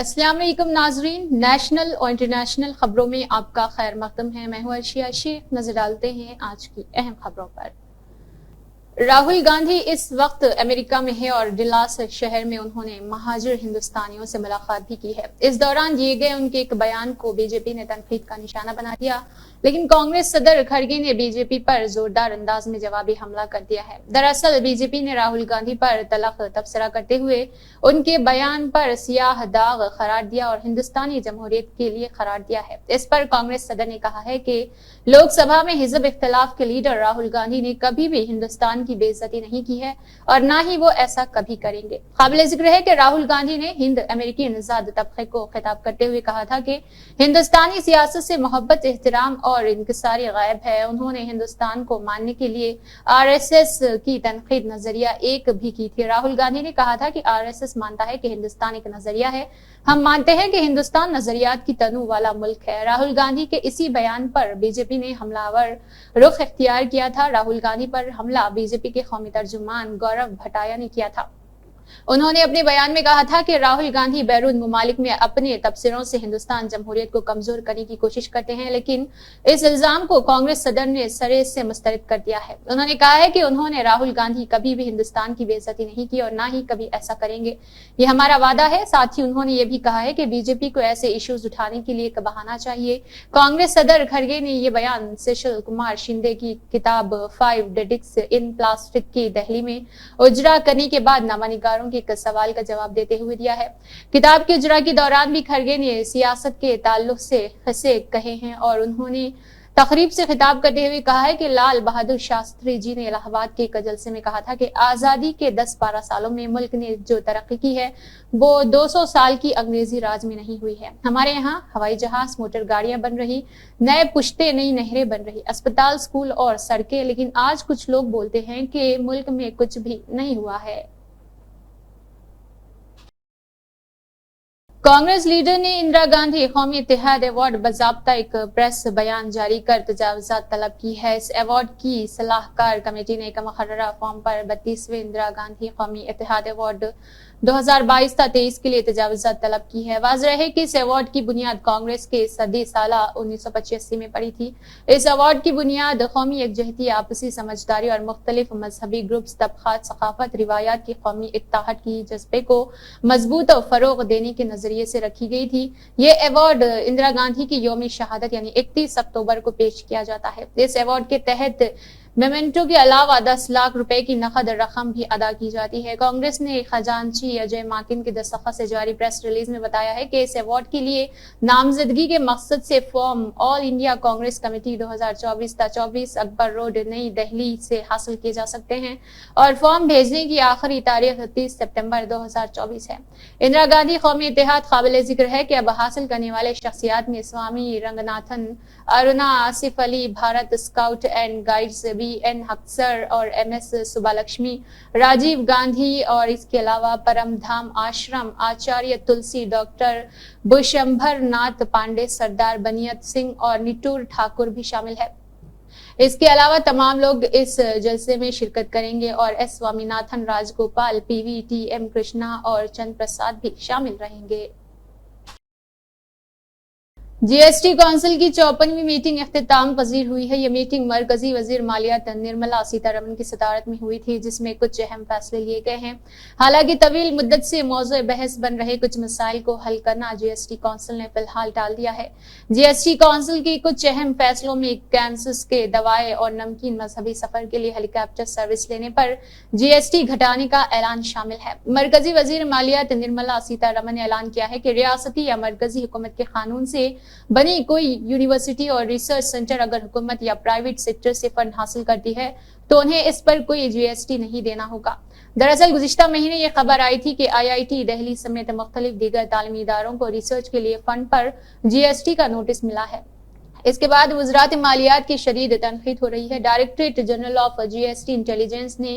अस्सलाम वालेकुम नाजरीन, नेशनल और इंटरनेशनल खबरों में आपका खैर मकदम है। मैं हूं अर्शिया शेख। नजर डालते हैं आज की अहम खबरों पर। राहुल गांधी इस वक्त अमेरिका में है और डलास शहर में उन्होंने महाजिर हिंदुस्तानियों से मुलाकात भी की है। इस दौरान दिए गए उनके एक बयान को बीजेपी ने तनकीद का निशाना बना दिया, लेकिन कांग्रेस सदर खड़गे ने बीजेपी पर जोरदार अंदाज में जवाबी हमला कर दिया है। दरअसल बीजेपी ने राहुल गांधी पर तल्ख तबसरा करते हुए उनके बयान पर सियाह दाग करार दिया और हिंदुस्तानी जमहूरियत के लिए करार दिया है। इस पर कांग्रेस सदर ने कहा है कि लोकसभा में हिजब इख्तिलाफ के लीडर राहुल गांधी ने कभी भी हिंदुस्तान की बेइज्जती नहीं की है और ना ही वो ऐसा कभी करेंगे। काबिल जिक्र है कि राहुल गांधी ने हिंद अमेरिकी निजाद तबके को खिताब करते हुए कहा था कि हिंदुस्तानी सियासत से मोहब्बत, एहतराम और इंकिसारी गायब है। उन्होंने हिंदुस्तान को मानने के लिए आरएसएस की तनकीद नजरिया एक भी की थी। राहुल गांधी ने कहा था कि आरएसएस मानता है कि हिंदुस्तान एक नजरिया है, हम मानते हैं कि हिंदुस्तान नजरियात की तनु वाला मुल्क है। राहुल गांधी के इसी बयान पर बीजेपी ने हमलावर रुख इख्तियार किया था। राहुल गांधी पर हमला बीजेपी के कौमी तर्जुमान गौरव भटाया ने किया था। उन्होंने अपने बयान में कहा था कि राहुल गांधी बैरून मुमालिक में अपने तबसरों से हिंदुस्तान जमहूरियत को कमजोर करने की कोशिश करते हैं, लेकिन इस इल्जाम को कांग्रेस सदर ने सरे से मुस्तरद कर दिया है। उन्होंने कहा है कि उन्होंने राहुल गांधी कभी भी हिंदुस्तान की बेइज्जती नहीं की और ना ही कभी ऐसा करेंगे, ये हमारा वादा है। साथ ही उन्होंने ये भी कहा है कि बीजेपी को ऐसे इश्यूज उठाने के लिए एक बहाना चाहिए। कांग्रेस सदर खड़गे ने ये बयान सुशील कुमार शिंदे की किताब 5 डिडिक्स इन प्लास्टिक की दहली में उजरा करने के बाद नामानिगारों के एक सवाल का जवाब देते हुए दिया है। किताब के उजरा के दौरान भी खड़गे ने सियासत के ताल्लुक से खसे कहे हैं और उन्होंने तकरीब से खिताब करते हुए कहा है कि लाल बहादुर शास्त्री जी ने इलाहाबाद के एक जलसे में कहा था कि आजादी के 10-12 सालों में मुल्क ने जो तरक्की की है वो 200 साल की अंग्रेजी राज में नहीं हुई है। हमारे यहाँ हवाई जहाज, मोटर गाड़ियां बन रही, नए पुश्ते, नई नहरें बन रही, अस्पताल, स्कूल और सड़कें, लेकिन आज कुछ लोग बोलते हैं कि मुल्क में कुछ भी नहीं हुआ है। कांग्रेस लीडर ने इंदिरा गांधी कौमी इत्तेहाद अवार्ड बाज़ाब्ता एक प्रेस बयान जारी कर तजावुज़ात तलब की है। इस अवार्ड की सलाहकार कमेटी ने एक मुकर्ररा फॉर्म पर 32वें इंदिरा गांधी कौमी इत्तेहाद अवार्ड 2022-23 के लिए तजावुज़ात तलब की है। वाज़ेह है कि इस अवार्ड की बुनियाद कांग्रेस के सदी साला 1985 में पड़ी थी। इस अवार्ड की बुनियाद कौमी यकजहती, आपसी समझदारी और मुख्तलिफ मजहबी ग्रुप्स, तबकात, सकाफत, रिवायात की कौमी इत्तेहाद की जज्बे को मजबूत और फरोग देने के नजरिए से रखी गई थी। ये अवार्ड इंदिरा गांधी की यौम शहादत यानी 31 अक्टूबर को पेश किया जाता है। इस अवार्ड के तहत मेमेंटो के अलावा 10 लाख रुपए की नकद रकम भी अदा की जाती है। कांग्रेस ने खजांची अजय माकिन के दस्तखत से जारी प्रेस रिलीज में बताया है कि इस अवार्ड के लिए नामजदगी के मकसद से form all India Congress committee 2024-24 Akbar road, नई दिल्ली से हासिल किए जा सकते हैं और फॉर्म भेजने की आखिरी तारीख 30 सितंबर 2024 है। इंदिरा गांधी कौमी इत्तेहाद काबिल जिक्र है कि अब हासिल करने वाले शख्सियात में Swami Ranganathan, Aruna, Asaf Ali, Bharat scout and guides, BN Haksar और MS सुब्बालक्ष्मी, राजीव गांधी और इसके अलावा परमधाम आश्रम आचार्य तुलसी, डॉक्टर बुशंभर नाथ पांडे, सरदार बनियत सिंह और निटूर ठाकुर भी शामिल है। इसके अलावा तमाम लोग इस जलसे में शिरकत करेंगे और S Swaminathan, Rajagopal, PV, TM Krishna और चंद्र प्रसाद भी शामिल रहेंगे। GST काउंसिल की 54वीं मीटिंग इख्तिताम पजीर हुई है। ये मीटिंग मरकजी वजीर मालियात निर्मला सीतारमन की सदारत में हुई थी, जिसमें कुछ अहम फैसले लिए गए हैं। हालांकि तवील मुद्दत से मौजूद बहस बन रहे कुछ मसाइल को हल करना GST काउंसिल ने फिलहाल टाल दिया है। GST काउंसिल की कुछ अहम फैसलों में कैंसर के दवाएं और नमकीन मजहबी सफर के लिए हेलीकॉप्टर सर्विस लेने पर GST घटाने का ऐलान शामिल है। मरकजी वजीर मालियात निर्मला सीतारमन ने ऐलान किया है कि रियासती या मरकजी हुकूमत के कानून से बनी कोई यूनिवर्सिटी और रिसर्च सेंटर अगर हुकूमत या प्राइवेट सेक्टर से फंड हासिल करती है तो उन्हें इस पर कोई GST नहीं देना होगा। दरअसल गुज़िश्ता महीने ये खबर आई थी कि IIT दिल्ली समेत मुख्तलिफ दीगर तालीमी इदारों को रिसर्च के लिए फंड पर GST का नोटिस मिला है। इसके बाद वज़रात मालियात की शदीद तनकीद हो रही है। Directorate general of GST intelligence ने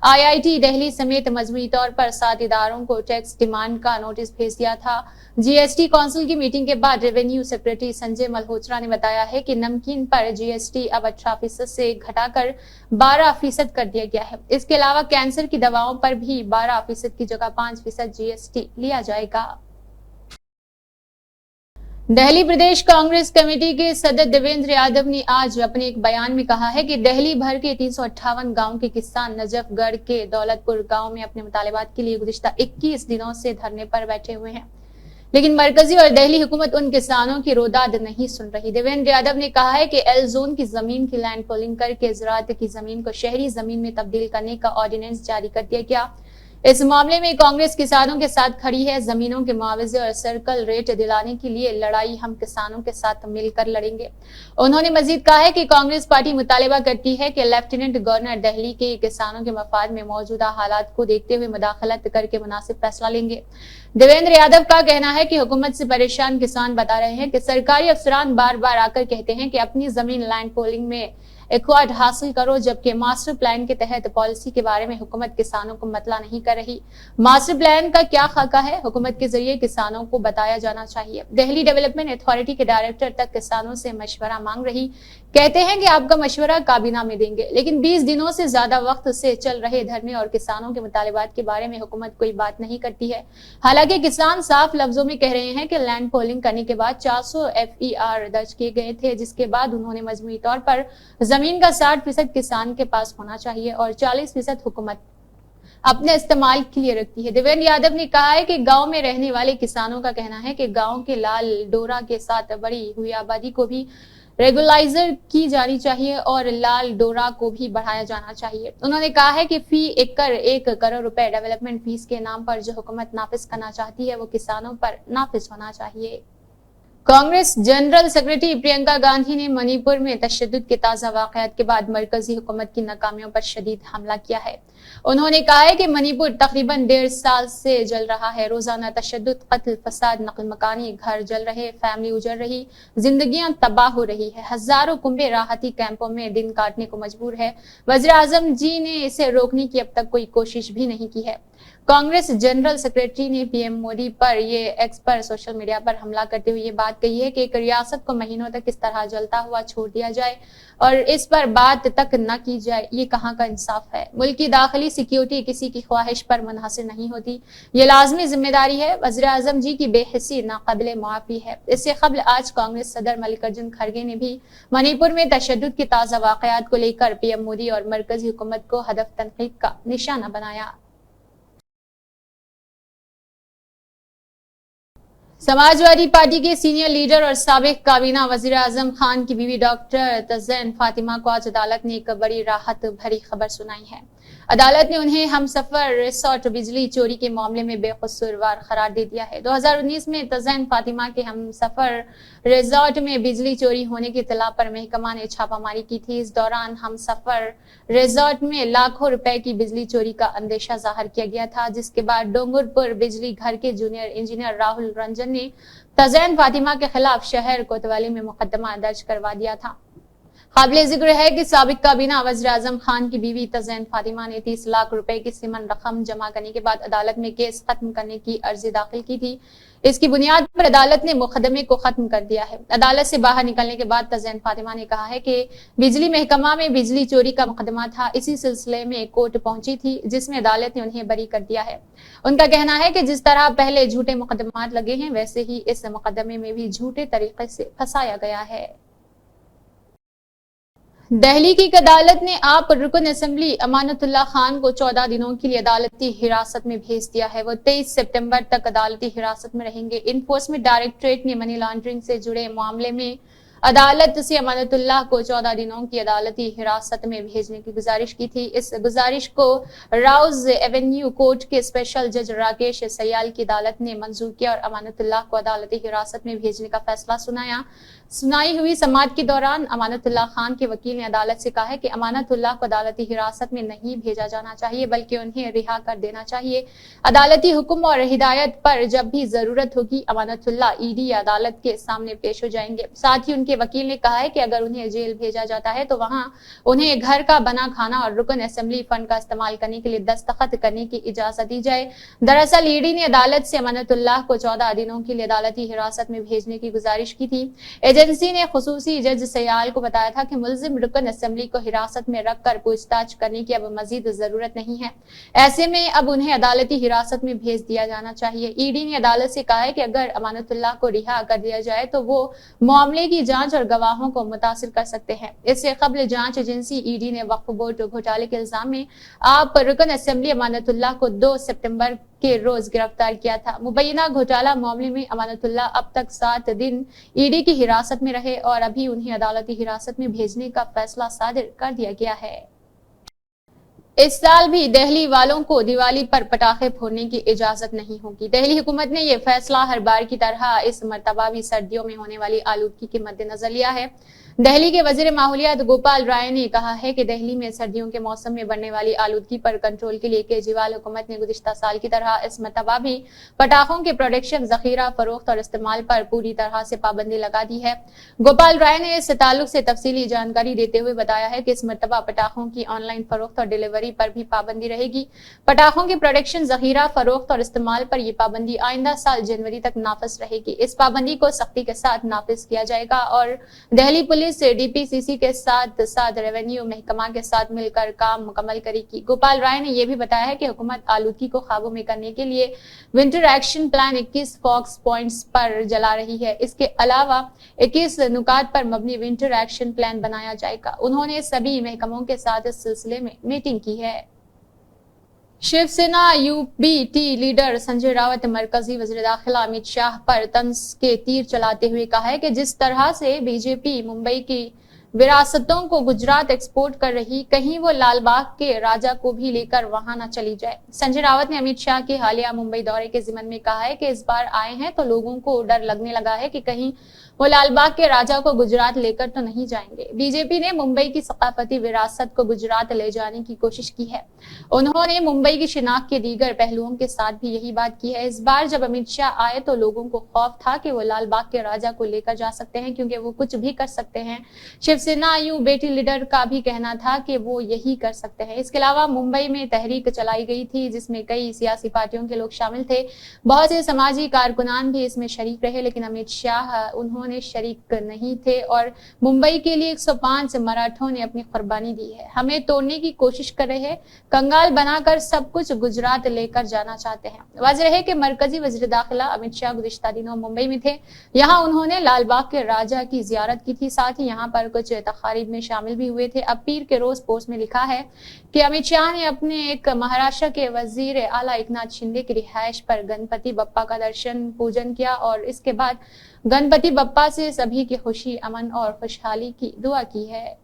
IIT दिल्ली समेत मजमूई तौर पर 7 इदारों को टैक्स डिमांड का नोटिस भेज दिया था। GST काउंसिल की मीटिंग के बाद रेवेन्यू सेक्रेटरी संजय मल्होत्रा ने बताया है कि नमकीन पर GST अब 18% से घटाकर 12% कर दिया गया है। इसके अलावा कैंसर की दवाओं पर भी 12% की जगह 5% GST लिया जाएगा। دہلی پردیش کانگریس کمیٹی کے صدر دیویندر یادو نے آج اپنے ایک بیان میں کہا ہے کہ دہلی بھر کے 358 گاؤں کے کسان نجف گڑھ کے دولت پور گاؤں میں اپنے مطالبات کے لیے گزشتہ 21 دنوں سے دھرنے پر بیٹھے ہوئے ہیں، لیکن مرکزی اور دہلی حکومت ان کسانوں کی روداد نہیں سن رہی۔ دیویندر یادو نے کہا ہے کہ ایل زون کی زمین کی لینڈ پولنگ کر کے زراعت کی زمین کو شہری زمین میں تبدیل کرنے کا آرڈیننس جاری کر دیا گیا۔ اس معاملے میں کانگریس کسانوں کے ساتھ کھڑی ہے، زمینوں کے معاوضے اور سرکل ریٹ دلانے کے لیے لڑائی ہم کسانوں کے ساتھ مل کر لڑیں گے۔ انہوں نے مزید کہا ہے کہ کانگریس پارٹی مطالبہ کرتی ہے کہ لیفٹیننٹ گورنر دہلی کے کسانوں کے مفاد میں موجودہ حالات کو دیکھتے ہوئے مداخلت کر کے مناسب فیصلہ لیں گے۔ دیویندر یادو کا کہنا ہے کہ حکومت سے پریشان کسان بتا رہے ہیں کہ سرکاری افسران بار بار آ کر کہتے ہیں کہ اپنی زمین لینڈ پولنگ میں ایکوارڈ حاصل کرو، جبکہ ماسٹر پلان کے تحت پالیسی کے بارے میں حکومت کسانوں کو مطلع نہیں کر رہی۔ ماسٹر پلان کا کیا خاکہ ہے، حکومت کے ذریعے کسانوں کو بتایا جانا چاہیے۔ دہلی ڈیولپمنٹ اتھارٹی کے ڈائریکٹر تک کسانوں سے مشورہ مانگ رہی، کہتے ہیں کہ آپ کا مشورہ کابینہ میں دیں گے، لیکن 20 دنوں سے زیادہ وقت سے چل رہے دھرنے اور کسانوں کے مطالبات کے بارے میں حکومت کوئی بات نہیں کرتی ہے۔ حالانکہ کسان صاف لفظوں میں کہہ رہے ہیں کہ لینڈ پولنگ کرنے کے بعد 400 FER درج کیے گئے تھے، جس کے بعد انہوں نے مجموعی طور پر زمین کا 60% کسان کے پاس ہونا چاہیے اور 40% حکومت اپنے استعمال کے لیے رکھتی ہے۔ دیویندر یادو نے کہا ہے کہ گاؤں میں رہنے والے کسانوں کا کہنا ہے کہ گاؤں کے لال ڈورا کے ساتھ بڑی ہوئی آبادی کو بھی ریگولائزر کی جانی چاہیے اور لال ڈورا کو بھی بڑھایا جانا چاہیے۔ انہوں نے کہا ہے کہ فی ایکڑ 1 کروڑ روپے ڈیولپمنٹ فیس کے نام پر جو حکومت نافذ کرنا چاہتی ہے وہ کسانوں پر نافذ ہونا چاہیے۔ کانگریس جنرل سیکرٹری پرینکا گاندھی نے منی پور میں تشدد کے تازہ واقعات کے بعد مرکزی حکومت کی ناکامیوں پر شدید حملہ کیا ہے۔ انہوں نے کہا ہے کہ منی پور تقریباً 1.5 سال سے جل رہا ہے، روزانہ تشدد، قتل، فساد، نقل مکانی، گھر جل رہے، فیملی اجڑ رہی، زندگیاں تباہ ہو رہی ہے، ہزاروں کنبے راحتی کیمپوں میں دن کاٹنے کو مجبور ہے۔ وزیر اعظم جی نے اسے روکنے کی اب تک کوئی کوشش بھی نہیں کی ہے۔ کانگریس جنرل سیکرٹری نے پی ایم مودی پر یہ ایکس پر سوشل میڈیا پر حملہ کرتے ہوئے یہ بات کہی ہے کہ ایک ریاست کو مہینوں تک اس طرح جلتا ہوا چھوڑ دیا جائے اور اس پر بات تک نہ کی جائے، یہ کہاں کا انصاف ہے؟ ملک کی داخلی سیکیورٹی کسی کی خواہش پر منحصر نہیں ہوتی، یہ لازمی ذمہ داری ہے۔ وزیر اعظم جی کی بے حسی ناقابل معافی ہے۔ اس سے قبل آج کانگریس صدر ملکارجن کھڑگے نے بھی منی پور میں تشدد کے تازہ واقعات کو لے کر پی ایم مودی اور مرکزی حکومت کو ہدف تنقید کا نشانہ بنایا۔ سماجوادی پارٹی کے سینئر لیڈر اور سابق کابینہ وزیر اعظم خان کی بیوی ڈاکٹر تزین فاطمہ کو آج عدالت نے ایک بڑی راحت بھری خبر سنائی ہے۔ عدالت نے انہیں ہمسفر ریسارٹ بجلی چوری کے معاملے میں بے قصوروار قرار دے دیا ہے۔ 2019 میں تزین فاطمہ کے ہمسفر ریزارٹ میں بجلی چوری ہونے کی اطلاع پر محکمہ نے چھاپہ ماری کی تھی۔ اس دوران ہمسفر ریزارٹ میں لاکھوں روپے کی بجلی چوری کا اندیشہ ظاہر کیا گیا تھا، جس کے بعد ڈونگر پور بجلی گھر کے جونیئر انجینئر راہل رنجن نے تزین فاطمہ کے خلاف شہر کوتوالی میں مقدمہ درج کروا دیا تھا۔ قابل ذکر ہے کہ سابق کابینہ وزیر اعظم خان کی بیوی تزین فاطمہ نے 30 لاکھ روپے کی سمن رقم جمع کرنے کے بعد عدالت میں کیس ختم کرنے کی عرضی داخل کی تھی۔ اس کی بنیاد پر عدالت نے مقدمے کو ختم کر دیا ہے۔ عدالت سے باہر نکلنے کے بعد تزین فاطمہ نے کہا ہے کہ بجلی محکمہ میں بجلی چوری کا مقدمہ تھا، اسی سلسلے میں کورٹ پہنچی تھی جس میں عدالت نے انہیں بری کر دیا ہے۔ ان کا کہنا ہے کہ جس طرح پہلے جھوٹے مقدمات لگے ہیں ویسے ہی اس مقدمے میں بھی جھوٹے طریقے سے پھنسایا گیا ہے۔ دہلی کی ایک عدالت نے آپ رکن اسمبلی امانت اللہ خان کو 14 دنوں کے لیے عدالتی حراست میں بھیج دیا ہے۔ وہ 23 سپتمبر تک عدالتی حراست میں رہیں گے۔ انفورسمنٹ ڈائریکٹوریٹ نے منی لانڈرنگ سے جڑے معاملے میں عدالت سے امانت اللہ کو 14 دنوں کی عدالتی حراست میں بھیجنے کی گزارش کی تھی۔ اس گزارش کو راؤز ایونیو کورٹ کے اسپیشل جج راکیش سیال کی عدالت نے منظور کیا اور امانت اللہ کو عدالتی حراست میں بھیجنے کا فیصلہ سنایا۔ سنائی ہوئی سماعت کے دوران امانت اللہ خان کے وکیل نے عدالت سے کہا ہے کہ امانت اللہ کو عدالتی حراست میں نہیں بھیجا جانا چاہیے بلکہ انہیں رہا کر دینا چاہیے۔ عدالتی حکم اور ہدایت پر جب بھی ضرورت ہوگی امانت اللہ ED یا عدالت کے سامنے پیش ہو جائیں گے۔ ساتھ ہی ان के वकील ने कहा है कि अगर उन्हें जेल भेजा जाता है तो वहां उन्हें घर का बना खाना और रुकन असेंबली फंड का इस्तेमाल करने के लिए दस्तखत करने की इजाजत दी जाए। दरअसल ईडी ने अदालत से अमानतुल्लाह को 14 दिनों के लिए अदालती हिरासत में भेजने की गुजारिश की थी। एजेंसी ने खुसूसी जज सयाल को बताया था कि मुल्जिम रुकन असेंबली को हिरासत में रखकर पूछताछ करने की अब मजीद जरूरत नहीं है। ऐसे में अब उन्हें अदालती हिरासत में भेज दिया जाना चाहिए। ईडी ने अदालत से कहा है कि अगर अमानतुल्लाह को रिहा कर दिया जाए तो वो मामले की जांच और गवाहों को मुतासिर कर सकते हैं। इससे कबल जांच एजेंसी ईडी ने वक्फ बोर्ड घोटाले के इल्जाम में आप रुकन असेंबली अमानतुल्लाह को 2 सितंबर के रोज गिरफ्तार किया था। मुबैना घोटाला मामले में अमानतुल्लाह अब तक 7 दिन ईडी की हिरासत में रहे और अभी उन्हें अदालती हिरासत में भेजने का फैसला सादिर कर दिया गया है। इस साल भी दिल्ली वालों को दिवाली पर पटाखे फोड़ने की इजाजत नहीं होगी। दिल्ली हुकूमत ने यह फैसला हर बार की तरह इस मर्तबा भी सर्दियों में होने वाली आलूदगी के मद्देनजर लिया है। दिल्ली के वजीर माहौलियात गोपाल राय ने कहा है कि दिल्ली में सर्दियों के मौसम में बढ़ने वाली आलूदगी पर कंट्रोल के लिए केजरीवाल हुकूमत ने गुज़िश्ता साल की तरह इस मर्तबा भी पटाखों के प्रोडक्शन, जखीरा, फरोख्त और इस्तेमाल पर पूरी तरह से पाबंदी लगा दी है। गोपाल राय ने इस ताल्लुक से तफसीली जानकारी देते हुए बताया है कि इस मर्तबा पटाखों की ऑनलाइन फरोख्त और डिलीवरी पर भी पाबंदी रहेगी। पटाखों के प्रोडक्शन, जखीरा, फरोख्त और इस्तेमाल पर यह पाबंदी आइंदा साल जनवरी तक नाफिज रहेगी। इस पाबंदी को सख्ती के साथ नाफिज किया जाएगा और दिल्ली पुलिस डीपीसीसी के साथ साथ रेवेन्यू महकमा के साथ मिलकर काम मुकम्मल करेगी। गोपाल राय ने यह भी बताया है कि हुकूमत आलूदगी को काबू में करने के लिए winter action plan 21 focus points पर जला रही है। इसके अलावा 21 नुकात पर मबनी विंटर एक्शन प्लान बनाया जाएगा। उन्होंने सभी महकमों के साथ इस सिलसिले में मीटिंग की है। शिवसेना यूबीटी लीडर संजय रावत मरकजी वज़ीर दाखिला अमित शाह पर तंज के तीर चलाते हुए कहा है कि जिस तरह से बीजेपी मुंबई की विरासतों को गुजरात एक्सपोर्ट कर रही, कहीं वो लालबाग के राजा को भी लेकर वहां न चली जाए। संजय रावत ने अमित शाह के हालिया मुंबई दौरे के जिमन में कहा है कि इस बार आए हैं तो लोगों को डर लगने लगा है कि कहीं वो लालबाग के राजा को गुजरात लेकर तो नहीं जाएंगे। बीजेपी ने मुंबई की सकाफती विरासत को गुजरात ले जाने की कोशिश की है। उन्होंने मुंबई की शिनाख्त के दीगर पहलुओं के साथ भी यही बात की है। इस बार जब अमित शाह आए तो लोगों को खौफ था कि वो लालबाग के राजा को लेकर जा सकते हैं, क्योंकि वो कुछ भी कर सकते हैं। शिवसेना यूबीटी लीडर का भी कहना था कि वो यही कर सकते हैं। इसके अलावा मुंबई में तहरीक चलाई गई थी जिसमें कई सियासी पार्टियों के लोग शामिल थे। बहुत से समाजी कारकुनान भी इसमें शरीक रहे, लेकिन अमित शाह उन्होंने शरीक नहीं थे और मुंबई के लिए 105 मराठों ने अपनी कुर्बानी दी है। हमें तोड़ने की कोशिश कर रहे हैं, कंगाल बनाकर सब कुछ गुजरात लेकर जाना चाहते हैं। वाज़ेह है कि मरकजी वज़ीर दाखिला अमित शाह गुज़िश्ता दिनों मुंबई में थे। यहाँ उन्होंने लालबाग के राजा की जियारत की थी, साथ ही यहाँ पर कुछ तकारीब में शामिल भी हुए थे। अब पीर के रोज पोस्ट में लिखा है कि अमित शाह ने अपने एक महाराष्ट्र के वजीर आला एकनाथ शिंदे की रिहाइश पर गणपति बप्पा का दर्शन पूजन किया और इसके बाद गणपति बप्पा से सभी की खुशी, अमन और खुशहाली की दुआ की है।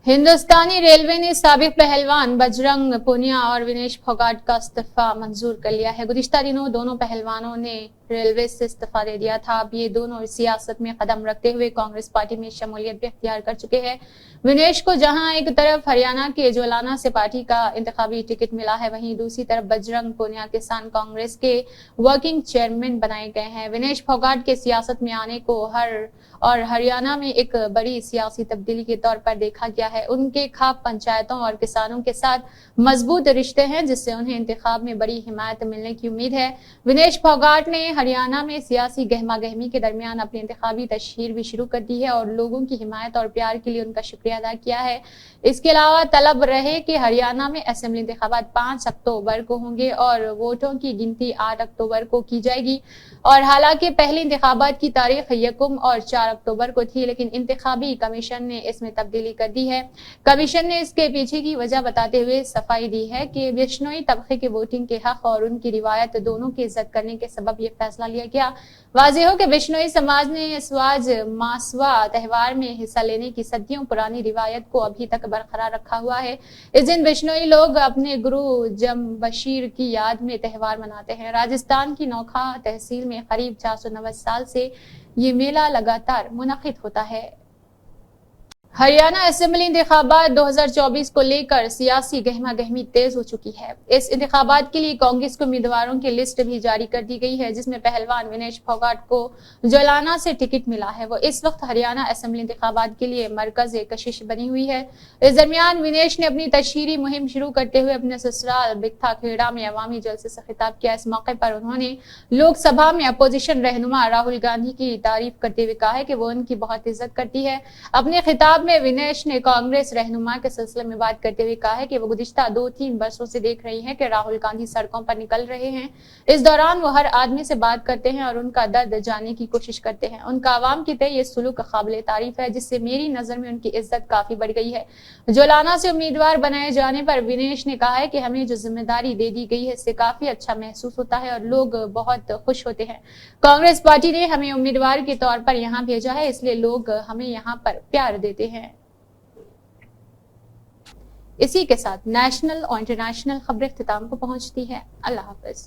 हिंदुस्तानी रेलवे ने साबिक पहलवान बजरंग पुनिया और विनेश फोगाट का इस्तीफा मंजूर कर लिया है। गुज़िश्ता दिनों दोनों पहलवानों ने रेलवे से इस्तीफा दे दिया था। अब ये दोनों सियासत में कदम रखते हुए कांग्रेस पार्टी में शमूलियत भी इख्तियार कर चुके हैं। विनेश को जहां एक तरफ हरियाणा के जोलाना से पार्टी का इंतखाबी टिकट मिला है, वहीं दूसरी तरफ बजरंग पुनिया किसान कांग्रेस के वर्किंग चेयरमैन बनाए गए हैं। विनेश फोगाट के सियासत में आने को हरियाणा में एक बड़ी सियासी तब्दीली के तौर पर देखा गया है। उनके खाप पंचायतों और किसानों के साथ मजबूत रिश्ते हैं, जिससे उन्हें इंतखाब में बड़ी हिमायत मिलने की उम्मीद है। विनेश फोगाट ने हरियाणा में सियासी गहमा गहमी के दरमियान अपनी इंतखाबी तशहीर भी शुरू कर दी है और लोगों की हिमायत और प्यार के लिए उनका शुक्रिया अदा किया है। इसके अलावा तलब रहे कि हरियाणा में असेंबली इंतखाबात 5 अक्टूबर को होंगे और वोटों की गिनती 8 अक्टूबर को की जाएगी। और हालांकि पहले इंतखाबात की तारीख 1 और 4 अक्टूबर को थी, लेकिन इंतखाबी कमीशन ने इसमें तब्दीली कर दी है। कमीशन ने इसके पीछे की वजह बताते हुए सफाई दी है कि बिश्नोई तबके के वोटिंग के हक और उनकी रिवायत दोनों की इज्जत करने के सबब यह फैसला लिया गया। वाज़ेह हो कि बिश्नोई समाज ने स्वाज मासवा त्योहार में हिस्सा लेने की सदियों पुरानी रिवायत को अभी तक बरकरार रखा हुआ है। इस दिन बिश्नोई लोग अपने गुरु जमबशीर की याद में त्योहार मनाते हैं। राजस्थान की नौखा तहसील में करीब 490 साल से ये मेला लगातार मुनक़िद होता है। हरियाणा असेंबली इंतखाबात 2024 को लेकर सियासी गहमा गहमी तेज हो चुकी है। इस इंतखाबात के लिए कांग्रेस के उम्मीदवारों की लिस्ट भी जारी कर दी गई है, जिसमें पहलवान विनेश फोगाट को जोलाना से टिकट मिला है। वो इस वक्त हरियाणा असेंबली इंतखाबात के लिए मरकज कशिश बनी हुई है। इस दरमियान विनेश ने अपनी तशहीरी मुहिम शुरू करते हुए अपने ससुराल बिकथा खेड़ा में अवामी जलसे से खिताब किया। इस मौके पर उन्होंने लोकसभा में अपोजिशन रहनुमा राहुल गांधी की तारीफ करते हुए कहा है कि वो उनकी बहुत इज्जत करती है। अपने खिताब में विनेश ने कांग्रेस रहनुमा के सिलसिले में बात करते हुए कहा है कि वो गुज़िश्ता 2-3 वर्षों से देख रही हैं कि राहुल गांधी सड़कों पर निकल रहे हैं। इस दौरान वो हर आदमी से बात करते हैं और उनका दर्द जानने की कोशिश करते हैं। उनका आवाम की तय ये सुलूक काबिल तारीफ है, जिससे मेरी नजर में उनकी इज्जत काफी बढ़ गई है। जोलाना से उम्मीदवार बनाए जाने पर विनेश ने कहा है कि हमें जो जिम्मेदारी दे दी गई है इससे काफी अच्छा महसूस होता है और लोग बहुत खुश होते हैं। कांग्रेस पार्टी ने हमें उम्मीदवार के तौर पर यहाँ भेजा है, इसलिए लोग हमें यहाँ पर प्यार देते हैं। इसी के साथ नेशनल और इंटरनेशनल खबरें इख्तिताम को पहुंचती है। अल्लाह हाफिज।